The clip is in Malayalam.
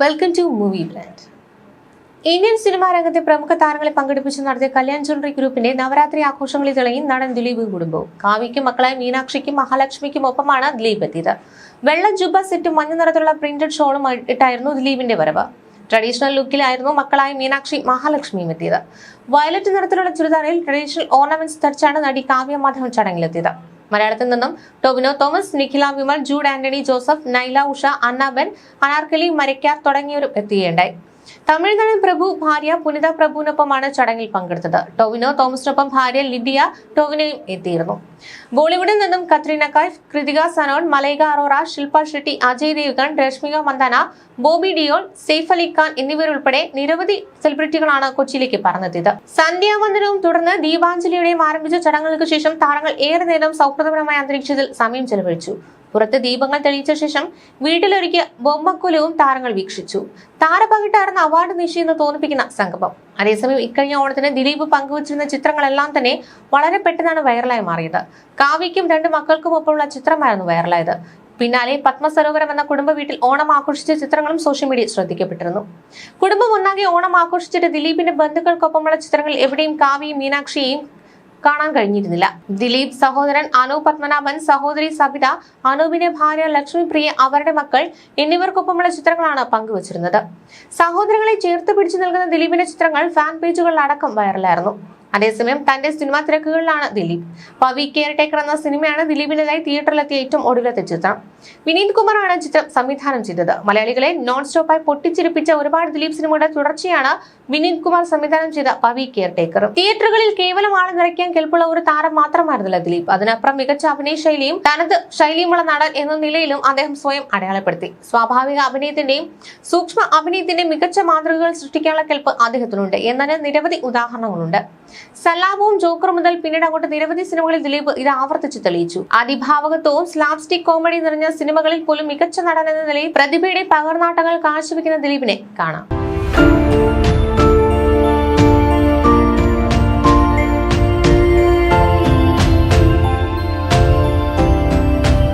Welcome to movie brand. Indian cinema രംഗത്തെ പ്രമുഖ താരങ്ങളെ പങ്കെടുപ്പിച്ച് നടത്തിയ കല്യാൺ ജ്വല്ലറി ഗ്രൂപ്പിന്റെ നവരാത്രി ആഘോഷങ്ങളിൽ തിളങ്ങി നടൻ ദിലീപ് കുടുംബവും. കാവ്യയ്ക്കും മക്കളായ മീനാക്ഷിക്കും മഹാലക്ഷ്മിക്കും ഒപ്പമാണ് ദിലീപ് എത്തിയത്. വെള്ള ജുബ സെറ്റും മഞ്ഞ നിറത്തിലുള്ള പ്രിന്റഡ് ഷോളും ഇട്ടായിരുന്നു ദിലീപിന്റെ വരവ്. ട്രഡീഷണൽ ലുക്കിലായിരുന്നു മക്കളായ മീനാക്ഷി മഹാലക്ഷ്മിയും എത്തിയത്. വയലറ്റ് നിറത്തിലുള്ള ചുരിദാറിൽ ട്രഡീഷണൽ ഓർണമെന്റ്സ് ധരിച്ചാണ് നടി കാവ്യ മാധവൻ ചടങ്ങിലെത്തിയത്. മലയാളത്തിൽ നിന്നും ടൊവിനോ തോമസ്, നിഖില വിമൽ, ജൂഡ് ആന്റണി ജോസഫ്, നൈല ഉഷ, അന്നാബെൻ, അനാർക്കലി മരക്കാർ തുടങ്ങിയവരും എത്തുകയുണ്ടായി. തമിഴ് നടൻ പ്രഭു ഭാര്യ പുനിത പ്രഭുവിനൊപ്പമാണ് ചടങ്ങിൽ പങ്കെടുത്തത്. ടൊവിനോ തോമസിനൊപ്പം ഭാര്യ ലിഡിയ ടൊവിനോയും എത്തിയിരുന്നു. ബോളിവുഡിൽ നിന്നും കത്രീന കൈഫ്, കൃതിക സനോൺ, മലൈക അറോറ, ശില്പ ഷെട്ടി, അജയ് ദേവ്ഗൺ, രശ്മിക മന്ദാന, ബോബി ഡിയോൾ, സെയ്ഫ് അലി ഖാൻ എന്നിവരുൾപ്പെടെ നിരവധി സെലിബ്രിറ്റികളാണ് കൊച്ചിയിലേക്ക് പറന്നെത്തിയത്. സന്ധ്യാവന്ദനവും തുടർന്ന് ദീപാഞ്ജലിയുടെയും ആരംഭിച്ച ചടങ്ങുകൾക്ക് ശേഷം താരങ്ങൾ ഏറെ നേരം സൗഹൃദപരമായ അന്തരീക്ഷത്തിൽ സമയം ചെലവഴിച്ചു. പുറത്ത് ദീപങ്ങൾ തെളിയിച്ച ശേഷം വീട്ടിലൊരുക്കിയ ബൊമ്മക്കുലവും താരങ്ങൾ വീക്ഷിച്ചു. താരപകിട്ടായിരുന്ന അവാർഡ് നിശ്ചയെന്ന് തോന്നിപ്പിക്കുന്ന സംഗമം. അതേസമയം ഇക്കഴിഞ്ഞ ഓണത്തിന് ദിലീപ് പങ്കുവച്ചിരുന്ന ചിത്രങ്ങളെല്ലാം തന്നെ വളരെ പെട്ടെന്നാണ് വൈറലായി മാറിയത്. കാവ്യയ്ക്കും 2 മക്കൾക്കും ഒപ്പമുള്ള ചിത്രമായിരുന്നു വൈറലായത്. പിന്നാലെ പത്മസരോവരം എന്ന കുടുംബ വീട്ടിൽ ഓണം ആഘോഷിച്ച ചിത്രങ്ങളും സോഷ്യൽ മീഡിയയിൽ ശ്രദ്ധിക്കപ്പെട്ടിരുന്നു. കുടുംബം ഒന്നാകെ ഓണം ആഘോഷിച്ചിട്ട് ദിലീപിന്റെ ബന്ധുക്കൾക്കൊപ്പമുള്ള ചിത്രങ്ങൾ എവിടെയും കാവ്യയും മീനാക്ഷിയെയും കാണാൻ കഴിഞ്ഞിരുന്നില്ല. ദിലീപ് സഹോദരൻ അനൂപ് പത്മനാഭൻ, സഹോദരി സബിത, അനൂപിന്റെ ഭാര്യ ലക്ഷ്മിപ്രിയ, അവരുടെ മക്കൾ എന്നിവർക്കൊപ്പമുള്ള ചിത്രങ്ങളാണ് പങ്കുവച്ചിരുന്നത്. സഹോദരങ്ങളെ ചേർത്ത് പിടിച്ചു നൽകുന്ന ദിലീപിന്റെ ചിത്രങ്ങൾ ഫാൻ പേജുകളിലടക്കം വൈറലായിരുന്നു. അതേസമയം തന്റെ സിനിമാ തിരക്കുകളിലാണ് ദിലീപ്. പവി കെയർ ടേക്കർ എന്ന സിനിമയാണ് ദിലീപിന്റേതായി തിയേറ്ററിലെത്തിയ ഏറ്റവും ഒടുവിലത്തെ ചിത്രം. വിനീത് കുമാറാണ് ചിത്രം സംവിധാനം ചെയ്തത്. മലയാളികളെ നോൺ സ്റ്റോപ്പായി പൊട്ടിച്ചിരിപ്പിച്ച ഒരുപാട് ദിലീപ് സിനിമയുടെ തുടർച്ചയാണ് വിനീത് കുമാർ സംവിധാനം ചെയ്ത പവി കെയർ ടേക്കർ. തിയേറ്ററുകളിൽ കേവലം ആളെ നിറയ്ക്കാൻ കെൽപ്പുള്ള ഒരു താരം മാത്രമായിരുന്നില്ല ദിലീപ്. അതിനപ്പുറം മികച്ച അഭിനയ ശൈലിയും തനത് ശൈലിയുമുള്ള നടൻ എന്ന നിലയിലും അദ്ദേഹം സ്വയം അടയാളപ്പെടുത്തി. സ്വാഭാവിക അഭിനയത്തിന്റെയും സൂക്ഷ്മ അഭിനയത്തിന്റെയും മികച്ച മാതൃകകൾ സൃഷ്ടിക്കാനുള്ള കെൽപ്പ് അദ്ദേഹത്തിനുണ്ട് എന്നതിന് നിരവധി ഉദാഹരണങ്ങളുണ്ട്. സല്ലാബവും ജോക്കർ മുതൽ പിന്നീട് അങ്ങോട്ട് നിരവധി സിനിമകളിൽ ദിലീപ് ഇത് ആവർത്തിച്ച് തെളിയിച്ചു. അതിഭാവകത്വവും സ്ലാപ്സ്റ്റിക് കോമഡി നിറഞ്ഞ സിനിമകളിൽ പോലും മികച്ച നടൻ എന്ന നിലയിൽ പ്രതിഭയുടെ പകർന്നാട്ടങ്ങൾ കാഴ്ചവെക്കുന്ന ദിലീപിനെ കാണാം.